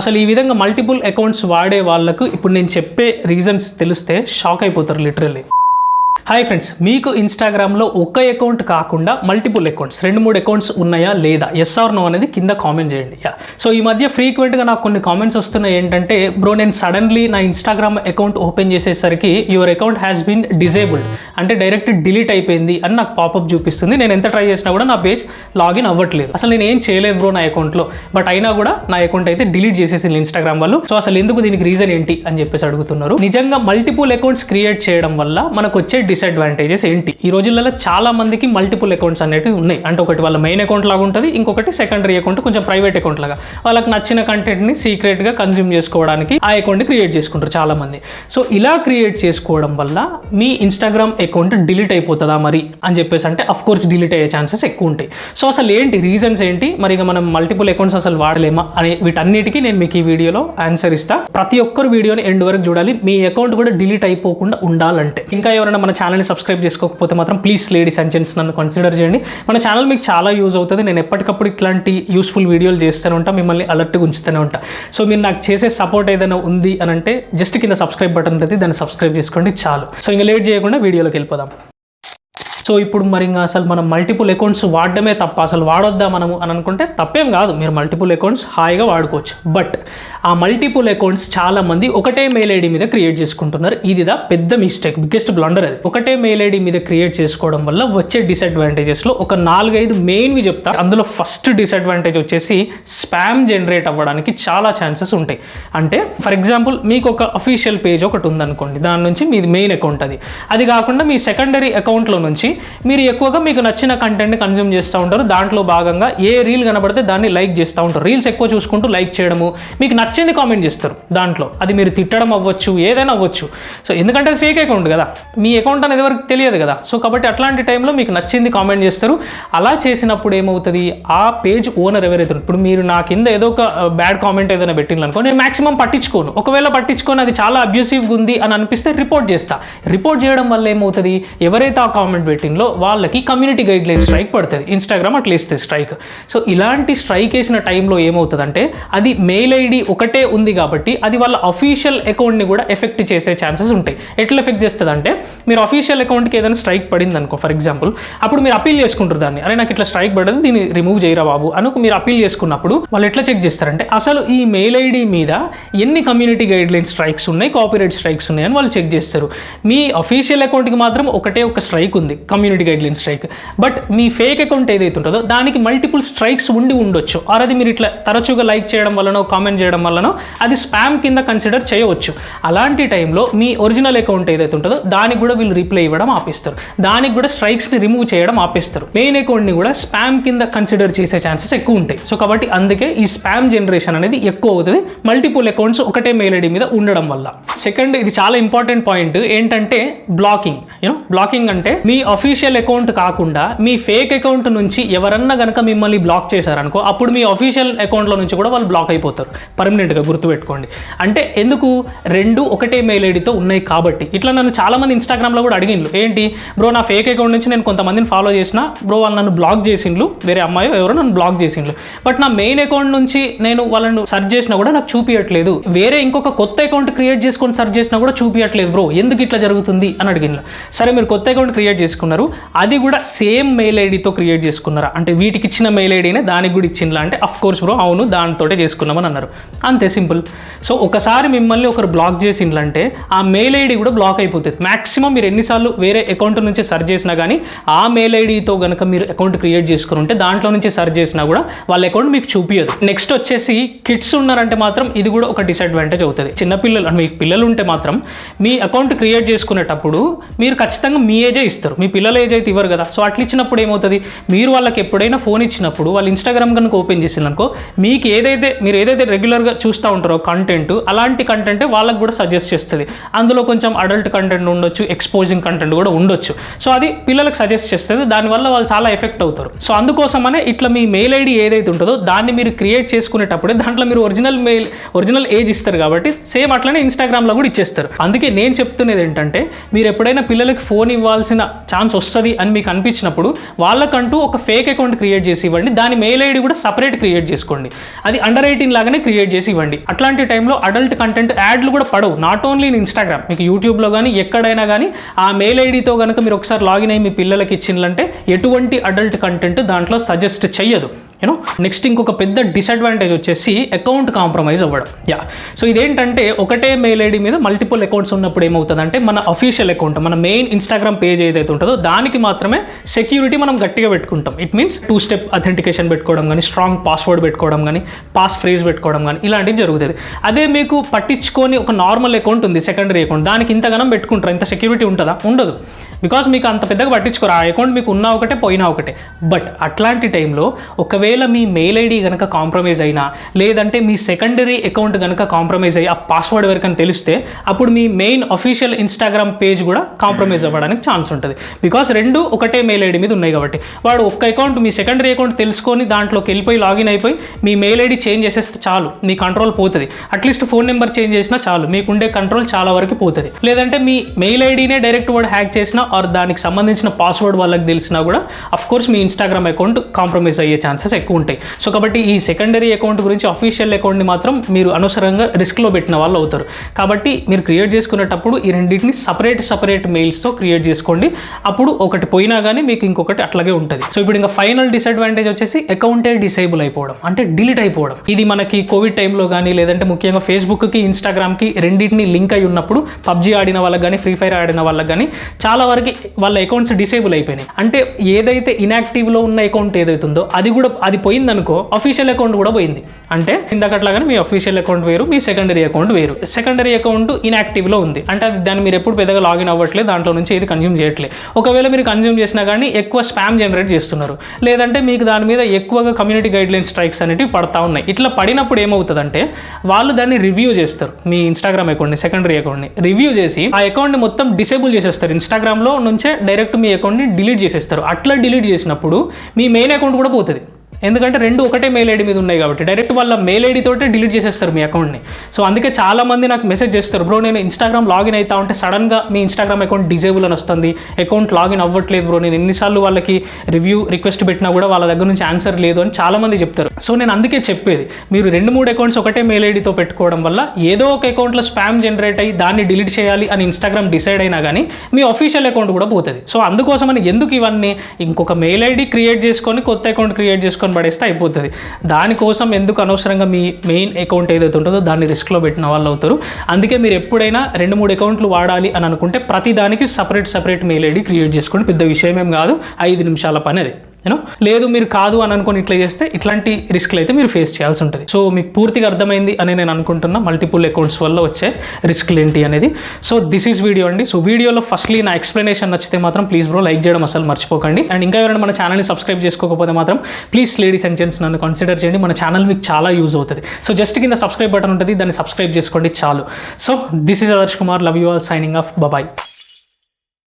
అసలు ఈ విధంగా మల్టిపుల్ అకౌంట్స్ వాడే వాళ్ళకు ఇప్పుడు నేను చెప్పే రీజన్స్ తెలిస్తే షాక్ అయిపోతారు లిటరల్లీ. హాయ్ ఫ్రెండ్స్, మీకు ఇన్స్టాగ్రామ్లో ఒక అకౌంట్ కాకుండా మల్టిపుల్ అకౌంట్స్ 2-3 అకౌంట్స్ ఉన్నాయా లేదా, ఎస్ ఆర్ నో అనేది కింద కామెంట్ చేయండి. సో ఈ మధ్య ఫ్రీక్వెంట్గా నాకు కొన్ని కామెంట్స్ వస్తున్నాయి ఏంటంటే, బ్రో నేను సడన్లీ నా ఇన్స్టాగ్రామ్ అకౌంట్ ఓపెన్ చేసేసరికి your account has been disabled అంటే డైరెక్ట్ డిలీట్ అయిపోయింది అని నాకు పాపప్ చూపిస్తుంది. నేను ఎంత ట్రై చేసినా కూడా నా పేజ్ లాగిన్ అవ్వట్లేదు. అసలు నేను ఏం చేయలేదు బ్రో నా అకౌంట్లో, బట్ అయినా కూడా నా అకౌంట్ అయితే డిలీట్ చేసేసింది ఇన్స్టాగ్రామ్ వాళ్ళు. సో అసలు ఎందుకు, దీనికి రీజన్ ఏంటి అని చెప్పేసి అడుగుతున్నారు. నిజంగా మల్టిపుల్ అకౌంట్స్ క్రియేట్ చేయడం వల్ల మనకు వచ్చే డిసడ్వాంటేజెస్ ఏంటి? ఈ రోజులలో చాలా మందికి మల్టిపుల్ అకౌంట్స్ అనేవి ఉన్నాయి. అంటే ఒకటి వాళ్ళ మెయిన్ అకౌంట్ లాగా ఉంటుంది, ఇంకొకటి సెకండరీ అకౌంట్, కొంచెం ప్రైవేట్ అకౌంట్ లాగా. వాళ్ళకి నచ్చిన కంటెంట్ని సీక్రెట్గా కన్జ్యూమ్ చేసుకోవడానికి ఆ అకౌంట్ని క్రియేట్ చేసుకుంటారు చాలా మంది. సో ఇలా క్రియేట్ చేసుకోవడం వల్ల మీ ఇన్స్టాగ్రామ్ అకౌంట్ డిలీట్ అయిపోతుందా మరి అని చెప్పేసి అంటే అఫ్ కోర్స్ డిలీట్ అయ్యే ఛాన్సెస్ ఎక్కువ ఉంటాయి. సో అసలు ఏంటి రీజన్స్ ఏంటి, మరి ఇక మనం మల్టిపుల్ అకౌంట్స్ అసలు వాడలేమా అనే వీటన్నిటికీ నేను మీకు ఈ వీడియోలో ఆన్సర్ ఇస్తా. ప్రతి ఒక్కరు వీడియోని ఎండ్ వరకు చూడాలి, మీ అకౌంట్ కూడా డిలీట్ అయిపోకుండా ఉండాలంటే. ఇంకా ఎవరైనా మన ఛానల్ని సబ్స్క్రైబ్ చేసుకోకపోతే మాత్రం ప్లీజ్ లేడీస్ అండ్ జెంట్స్ నన్ను కన్సిడర్ చేయండి. మన ఛానల్ మీకు చాలా యూజ్ అవుతుంది. నేను ఎప్పటికప్పుడు ఇట్లాంటి యూస్ఫుల్ వీడియోలు చేస్తూనే ఉంటా, మిమ్మల్ని అలర్ట్గా ఉంచుతూనే ఉంటా. సో మీరు నాకు చేసే సపోర్ట్ ఏదైనా ఉంది అని అంటే జస్ట్ కింద సబ్స్క్రైబ్ బటన్ ఉంటుంది, దాన్ని సబ్స్క్రైబ్ చేసుకోండి చాలు. సో ఇంకా లేట్ చేయకుండా వీడియోలోకి వెళ్ళిపోదాం. సో ఇప్పుడు మరి ఇంకా అసలు మనం మల్టిపుల్ అకౌంట్స్ వాడడమే తప్ప, అసలు వాడొద్దా మనము అని అనుకుంటే తప్పేం కాదు. మీరు మల్టిపుల్ అకౌంట్స్ హాయిగా వాడుకోవచ్చు. బట్ ఆ మల్టిపుల్ అకౌంట్స్ చాలా మంది ఒకటే మెయిల్ ఐడి మీద క్రియేట్ చేసుకుంటున్నారు. ఇదిదా పెద్ద మిస్టేక్, బిగ్గెస్ట్ బ్లండర్ అది. ఒకటే మెయిల్ ఐడి మీద క్రియేట్ చేసుకోవడం వల్ల వచ్చే డిసడ్వాంటేజెస్లో ఒక 4-5 మెయిన్వి చెప్తా. అందులో ఫస్ట్ డిసడ్వాంటేజ్ వచ్చేసి స్పామ్ జనరేట్ అవ్వడానికి చాలా ఛాన్సెస్ ఉంటాయి. అంటే ఫర్ ఎగ్జాంపుల్ మీకు ఒక అఫీషియల్ పేజ్ ఒకటి ఉందనుకోండి, దాని నుంచి మీది మెయిన్ అకౌంట్ అది కాకుండా మీ సెకండరీ అకౌంట్లో నుంచి మీరు ఎక్కువగా మీకు నచ్చిన కంటెంట్ని కన్జ్యూమ్ చేస్తూ ఉంటారు. దాంట్లో భాగంగా ఏ రీల్ కనబడితే దాన్ని లైక్ చేస్తూ ఉంటారు. రీల్స్ ఎక్కువ చూసుకుంటూ లైక్ చేయడము, మీకు నచ్చింది కామెంట్ చేస్తారు దాంట్లో. అది మీరు తిట్టడం అవ్వచ్చు, ఏదైనా అవ్వచ్చు. సో ఎందుకంటే అది ఫేక్ అకౌంట్ కదా, మీ అకౌంట్ అనేది ఎవరికి తెలియదు కదా. సో కాబట్టి అట్లాంటి టైంలో మీకు నచ్చింది కామెంట్ చేస్తారు. అలా చేసినప్పుడు ఏమవుతుంది, ఆ పేజ్ ఓనర్ ఎవరైతే ఇప్పుడు మీరు నా కింద ఏదో ఒక బ్యాడ్ కామెంట్ ఏదైనా పెట్టిందనుకో, నేను మాక్సిమం పట్టించుకోను. ఒకవేళ పట్టించుకొని అది చాలా అబ్యూసివ్గా ఉంది అని అనిపిస్తే రిపోర్ట్ చేస్తా. రిపోర్ట్ చేయడం వల్ల ఏమవుతుంది, ఎవరైతే ఆ కామెంట్ పెట్టిందో వాళ్ళకి కమ్యూనిటీ గైడ్ లైన్ స్ట్రైక్ పడుతుంది. ఇన్స్టాగ్రామ్ అట్లా ఇస్తుంది స్ట్రైక్. సో ఇలాంటి స్ట్రైక్ వేసిన టైంలో ఏమవుతుందంటే, అది మెయిల్ ఐడి ఒకటే ఉంది కాబట్టి అది వాళ్ళ అఫీషియల్ అకౌంట్ని కూడా ఎఫెక్ట్ చేసే ఛాన్సెస్ ఉంటాయి. ఎట్లా ఎఫెక్ట్ చేస్తుంది అంటే, మీరు అఫీషియల్ అకౌంట్కి ఏదైనా స్ట్రైక్ పడింది అనుకో ఫర్ ఎగ్జాంపుల్, అప్పుడు మీరు అపీల్ చేసుకుంటారు దాన్ని, అరే నాకు ఇట్లా స్ట్రైక్ పడదు దీన్ని రిమూవ్ చేయరా బాబు అని మీరు అపీల్ చేసుకున్నప్పుడు వాళ్ళు ఎట్లా చెక్ చేస్తారంటే, అసలు ఈ మెయిల్ ఐడి మీద ఎన్ని కమ్యూనిటీ గైడ్ లైన్ స్ట్రైక్స్ ఉన్నాయి, కాపీరైట్ స్ట్రైక్స్ ఉన్నాయి అని వాళ్ళు చెక్ చేస్తారు. మీ అఫీషియల్ అకౌంట్కి మాత్రం ఒకటే ఒక స్ట్రైక్ ఉంది, community guide line strike. But me fake account ఏదైతే ఉంటుందో దానికి మల్టిపుల్ స్ట్రైక్స్ ఉండొచ్చు. ఆర్ అది మీరు ఇట్లా తరచుగా లైక్ చేయడం వల్లనో కామెంట్ చేయడం వల్లనో అది స్పామ్ కింద కన్సిడర్ చేయవచ్చు. అలాంటి టైంలో మీ ఒరిజినల్ అకౌంట్ ఏదైతే ఉంటుందో దానికి కూడా వీళ్ళు రిప్లై ఇవ్వడం ఆపేస్తారు, దానికి కూడా స్ట్రైక్స్ని రిమూవ్ చేయడం ఆపేస్తారు. మెయిన్ అకౌంట్ని కూడా స్పామ్ కింద కన్సిడర్ చేసే ఛాన్సెస్ ఎక్కువ ఉంటాయి. సో కాబట్టి అందుకే ఈ స్పామ్ జనరేషన్ అనేది ఎక్కువ అవుతుంది మల్టిపుల్ అకౌంట్స్ ఒకటే మెయిల్ ఐడి మీద ఉండడం వల్ల. సెకండ్, ఇది చాలా ఇంపార్టెంట్ పాయింట్ ఏంటంటే బ్లాకింగ్. బ్లాకింగ్ అంటే మీ అఫీషియల్ అకౌంట్ కాకుండా మీ ఫేక్ అకౌంట్ నుంచి ఎవరన్నా కనుక మిమ్మల్ని బ్లాక్ చేశారనుకో, అప్పుడు మీ అఫీషియల్ అకౌంట్లో నుంచి కూడా వాళ్ళు బ్లాక్ అయిపోతారు పర్మనెంట్గా. గుర్తుపెట్టుకోండి. అంటే ఎందుకు, రెండు ఒకటే మెయిల్ ఐడితో ఉన్నాయి కాబట్టి. ఇట్లా నన్ను చాలా మంది ఇన్స్టాగ్రామ్లో కూడా అడిగిండ్రు, ఏంటి బ్రో నా ఫేక్ అకౌంట్ నుంచి నేను కొంతమందిని ఫాలో చేసిన బ్రో, వాళ్ళు నన్ను బ్లాక్ చేసిండ్రు, వేరే అమ్మాయో ఎవరో నన్ను బ్లాక్ చేసిండ్రు, బట్ నా మెయిన్ అకౌంట్ నుంచి నేను వాళ్ళను సెర్చ్ చేసినా కూడా నాకు చూపించట్లేదు, వేరే ఇంకొక కొత్త అకౌంట్ క్రియేట్ చేసుకొని సెర్చ్ చేసినా కూడా చూపించట్లేదు బ్రో, ఎందుకు ఇట్లా జరుగుతుంది అని అడిగిండ్రు. సరే మీరు కొత్త అకౌంట్ క్రియేట్ చేసుకున్నారు, అది కూడా సేమ్ మెయిల్ ఐడితో క్రియేట్ చేసుకున్నారా అంటే వీటికి ఇచ్చిన మెయిల్ ఐడినే దానికి కూడా ఇచ్చిండ్లా అంటే అఫ్ కోర్స్ బ్రో అవును దానితోటే చేసుకున్నామని అన్నారు. అంతే సింపుల్. సో ఒకసారి మిమ్మల్ని ఒకరు బ్లాక్ చేసిండ్లంటే ఆ మెయిల్ ఐడి కూడా బ్లాక్ అయిపోతుంది. మాక్సిమం మీరు ఎన్నిసార్లు వేరే అకౌంట్ నుంచి సెర్చ్ చేసినా కానీ ఆ మెయిల్ ఐడితో కనుక మీరు అకౌంట్ క్రియేట్ చేసుకుని ఉంటే దాంట్లో నుంచి సెర్చ్ చేసినా కూడా వాళ్ళ అకౌంట్ మీకు చూపించదు. నెక్స్ట్ వచ్చేసి కిడ్స్ ఉన్నారంటే మాత్రం ఇది కూడా ఒక డిసడ్వాంటేజ్ అవుతుంది. చిన్నపిల్లలు మీకు పిల్లలు ఉంటే మాత్రం మీ అకౌంట్ క్రియేట్ చేసుకునేటప్పుడు మీరు ఖచ్చితంగా మీ ఏజే ఇస్తారు, మీ పిల్లల ఏజ్ అయితే ఇవ్వరు కదా. సో అట్లా ఇచ్చినప్పుడు ఏమవుతుంది, మీరు వాళ్ళకి ఎప్పుడైనా ఫోన్ ఇచ్చినప్పుడు వాళ్ళు ఇన్స్టాగ్రామ్ కనుక ఓపెన్ చేసిందనుకో, మీకు మీరు ఏదైతే రెగ్యులర్గా చూస్తూ ఉంటారో కంటెంట్, అలాంటి కంటెంట్ వాళ్ళకి కూడా సజెస్ట్ చేస్తుంది. అందులో కొంచెం అడల్ట్ కంటెంట్ ఉండొచ్చు, ఎక్స్పోజింగ్ కంటెంట్ కూడా ఉండొచ్చు. సో అది పిల్లలకు సజెస్ట్ చేస్తుంది, దానివల్ల వాళ్ళు చాలా ఎఫెక్ట్ అవుతారు. సో అందుకోసమనే ఇట్లా మీ మెయిల్ ఐడి ఏదైతే ఉంటుందో దాన్ని మీరు క్రియేట్ చేసుకునేటప్పుడే దాంట్లో మీరు ఒరిజినల్ ఏజ్ ఇస్తారు కాబట్టి సేమ్ అట్లనే ఇన్స్టాగ్రామ్లో కూడా ఇచ్చేస్తారు. అందుకే నేను చెప్తున్నది ఏంటంటే, మీరు ఎప్పుడైనా పిల్లలకి ఫోన్ ఇవ్వాల్సిన ఛాన్స్ రెస్పాన్స్ వస్తుంది అని మీకు అనిపించినప్పుడు వాళ్ళకంటూ ఒక ఫేక్ అకౌంట్ క్రియేట్ చేసి ఇవ్వండి. దాని మెయిల్ ఐడి కూడా సపరేట్ క్రియేట్ చేసుకోండి. అది అండర్ 18 లాగానే క్రియేట్ చేసి ఇవ్వండి. అట్లాంటి టైంలో అడల్ట్ కంటెంట్ యాడ్లు కూడా పడవు. నాట్ ఓన్లీ ఇన్ ఇన్స్టాగ్రామ్, మీకు యూట్యూబ్లో కానీ ఎక్కడైనా కానీ ఆ మెయిల్ ఐడితో కనుక మీరు ఒకసారి లాగిన్ అయ్యి మీ పిల్లలకి ఇచ్చిందంటే ఎటువంటి అడల్ట్ కంటెంట్ దాంట్లో సజెస్ట్ చెయ్యదు. యూనో నెక్స్ట్ ఇంకొక పెద్ద డిసడ్వాంటేజ్ వచ్చేసి అకౌంట్ కాంప్రమైజ్ అవ్వడం. సో ఇదేంటంటే ఒకటే మెయిల్ ఐడి మీద మల్టిపుల్ అకౌంట్స్ ఉన్నప్పుడు ఏమవుతుందంటే మన అఫీషియల్ అకౌంట్, మన మెయిన్ ఇన్స్టాగ్రామ్ పేజ్ ఏదైతే ఉంటుందో దానికి మాత్రమే సెక్యూరిటీ మనం గట్టిగా పెట్టుకుంటాం. ఇట్ మీన్స్ 2 స్టెప్ అథెంటికేషన్ పెట్టుకోవడం కానీ, స్ట్రాంగ్ పాస్వర్డ్ పెట్టుకోవడం కానీ, పాస్ ఫ్రేజ్ పెట్టుకోవడం కానీ ఇలాంటివి జరుగుతుంది. అదే మీకు పట్టించుకొని ఒక నార్మల్ అకౌంట్ ఉంది, సెకండరీ అకౌంట్, దానికి ఇంతగానం పెట్టుకుంటారు, ఇంత సెక్యూరిటీ ఉంటుందా? ఉండదు. బికాస్ మీకు అంత పెద్దగా పట్టించుకోరు. ఆ అకౌంట్ మీకు ఉన్నా ఒకటే, పోయినా ఒకటే. బట్ అట్లాంటి టైంలో ఒకవేళ మీ మెయిల్ ఐడి కనుక కాంప్రమైజ్ అయినా, లేదంటే మీ సెకండరీ అకౌంట్ కనుక కాంప్రమైజ్ అయ్యి ఆ పాస్వర్డ్ వరకని తెలిస్తే అప్పుడు మీ మెయిన్ అఫీషియల్ ఇన్స్టాగ్రామ్ పేజ్ కూడా కాంప్రమైజ్ అవ్వడానికి ఛాన్స్ ఉంటుంది. బికాస్ రెండు ఒకటే మెయిల్ ఐడి మీద ఉన్నాయి కాబట్టి వాడు ఒక్క అకౌంట్, మీ సెకండరీ అకౌంట్ తెలుసుకొని దాంట్లోకి వెళ్ళిపోయి లాగిన్ అయిపోయి మీ మెయిల్ ఐడి చేంజ్ చేసేస్తే చాలు, మీ కంట్రోల్ పోతుంది. అట్లీస్ట్ ఫోన్ నెంబర్ చేంజ్ చేసినా చాలు, మీకుండే కంట్రోల్ చాలా వరకు పోతుంది. లేదంటే మీ మెయిల్ ఐడినే డైరెక్ట్ వాడు హ్యాక్ చేసినా ఆర్ దానికి సంబంధించిన పాస్వర్డ్ వాళ్ళకి తెలిసినా కూడా అఫ్కోర్స్ మీ ఇన్స్టాగ్రామ్ అకౌంట్ కాంప్రమైజ్ అయ్యే ఛాన్సెస్ ఎక్కువ ఉంటాయి. సో కాబట్టి ఈ సెకండరీ అకౌంట్ గురించి, అఫీషియల్ అకౌంట్ని మాత్రం మీరు అనవసరంగా రిస్క్లో పెట్టిన వాళ్ళు అవుతారు. కాబట్టి మీరు క్రియేట్ చేసుకునేటప్పుడు ఈ రెండింటిని సపరేట్ మెయిల్స్తో క్రియేట్ చేసుకోండి. అప్పుడు ఒకటి పోయినా కానీ మీకు ఇంకొకటి అట్లాగే ఉంటుంది. సో ఇప్పుడు ఇంకా ఫైనల్ డిసడ్వాంటేజ్ వచ్చేసి అకౌంటే డిసేబుల్ అయిపోవడం, అంటే డిలీట్ అయిపోవడం. ఇది మనకి కోవిడ్ టైంలో కానీ, లేదంటే ముఖ్యంగా ఫేస్బుక్కి, ఇన్స్టాగ్రామ్కి రెండింటిని లింక్ అయి ఉన్నప్పుడు పబ్జీ ఆడిన వాళ్ళకి కానీ, ఫ్రీ ఫైర్ ఆడిన వాళ్ళకి కానీ చాలా వరకు వాళ్ళ అకౌంట్స్ డిసేబుల్ అయిపోయినాయి. అంటే ఏదైతే ఇన్యాక్టివ్లో ఉన్న అకౌంట్ ఏదైతే ఉందో అది పోయిందనుకో, అఫీషియల్ అకౌంట్ కూడా పోయింది. అంటే ఇందాకట్లాగానే మీ అఫీషియల్ అకౌంట్ వేరు, మీ సెకండరీ అకౌంట్ వేరు. సెకండరీ అకౌంట్ ఇన్యాక్టివ్లో ఉంది అంటే దాన్ని మీరు ఎప్పుడు పెద్దగా లాగిన్ అవ్వట్లేదు, దాంట్లో నుంచి ఏది కన్జ్యూమ్ చేయట్లేదు. ఒకవేళ మీరు కన్జ్యూమ్ చేసినా కానీ ఎక్కువ స్పామ్ జనరేట్ చేస్తున్నారు, లేదంటే మీకు దాని మీద ఎక్కువగా కమ్యూనిటీ గైడ్లైన్ స్ట్రైక్స్ అనేవి పడతా ఉన్నాయి. ఇట్లా పడినప్పుడు ఏమవుతుందంటే వాళ్ళు దాన్ని రివ్యూ చేస్తారు. మీ ఇన్స్టాగ్రామ్ అకౌంట్ని, సెకండరీ అకౌంట్ని రివ్యూ చేసి ఆ అకౌంట్ని మొత్తం డిసేబుల్ చేసేస్తారు. ఇన్స్టాగ్రామ్లో నుంచే డైరెక్ట్ మీ అకౌంట్ని డిలీట్ చేసేస్తారు. అట్లా డిలీట్ చేసినప్పుడు మీ మెయిన్ అకౌంట్ కూడా పోతుంది. ఎందుకంటే రెండు ఒకటే మెయిల్ ఐడి మీద ఉన్నాయి కాబట్టి డైరెక్ట్ వాళ్ళ మెయిల్ ఐడి తోటే డిలీట్ చేసేస్తారు మీ అకౌంట్ని. సో అందుకే చాలామంది నాకు మెసేజ్ చేస్తారు, బ్రో నేను ఇన్స్టాగ్రామ్ లాగిన్ అవుతా ఉంటే సడన్గా మీ ఇన్స్టాగ్రామ్ అకౌంట్ డిజేబుల్ అని వస్తుంది, అకౌంట్ లాగిన్ అవ్వట్లేదు బ్రో, నేను ఎన్నిసార్లు వాళ్ళకి రివ్యూ రిక్వెస్ట్ పెట్టినా కూడా వాళ్ళ దగ్గర నుంచి ఆన్సర్ లేదు అని చాలామంది చెప్తారు. సో నేను అందుకే చెప్పేది, మీరు 2-3 అకౌంట్స్ ఒకటే మెయిల్ ఐడితో పెట్టుకోవడం వల్ల ఏదో ఒక అకౌంట్లో స్పామ్ జనరేట్ అయ్యి దాన్ని డిలీట్ చేయాలి అని ఇన్స్టాగ్రామ్ డిసైడ్ అయినా కానీ మీ అఫీషియల్ అకౌంట్ కూడా పోతుంది. సో అందుకోసమని ఎందుకు ఇవన్నీ ఇంకొక మెయిల్ ఐడి క్రియేట్ చేసుకొని కొత్త అకౌంట్ క్రియేట్ చేసుకొని పడేస్తే అయిపోతుంది. దానికోసం ఎందుకు అనవసరంగా మీ మెయిన్ అకౌంట్ ఏదైతే ఉంటుందో దాన్ని రిస్క్లో పెట్టిన వాళ్ళు అవుతారు. అందుకే మీరు ఎప్పుడైనా 2-3 అకౌంట్లు వాడాలి అని అనుకుంటే ప్రతి దానికి సపరేట్ మెయిల్ ఐడి క్రియేట్ చేసుకోండి. పెద్ద విషయం ఏం కాదు, 5 నిమిషాల పని అది. లేదు మీరు కాదు అని అనుకొని ఇట్లా చేస్తే ఇట్లాంటి రిస్క్లు అయితే మీరు ఫేస్ చేయాల్సి ఉంటుంది. సో మీకు పూర్తిగా అర్థమైంది అని నేను అనుకుంటున్నా మల్టిపుల్ అకౌంట్స్ వల్ల వచ్చే రిస్క్లు ఏంటి అనేది. సో దిస్ ఈజ్ వీడియో అండి. సో వీడియోలో ఫస్ట్లీ నా ఎక్స్ప్లెనేషన్ నచ్చితే మాత్రం ప్లీజ్ బ్రో లైక్ చేయడం అసలు మర్చిపోకండి. అండ్ ఇంకా ఎవరైనా మన ఛానల్ని సబ్స్క్రైబ్ చేసుకోకపోతే మాత్రం ప్లీజ్ లేడీస్ అండ్ జెంట్స్ నన్ను కన్సిడర్ చేయండి, మన ఛానల్ మీకు చాలా యూజ్ అవుతుంది. సో జస్ట్ కింద సబ్స్క్రైబ్ బటన్ ఉంటుంది, దాన్ని సబ్స్క్రైబ్ చేసుకోండి చాలు. So this is Adarsh Kumar, love you all, signing off, bye.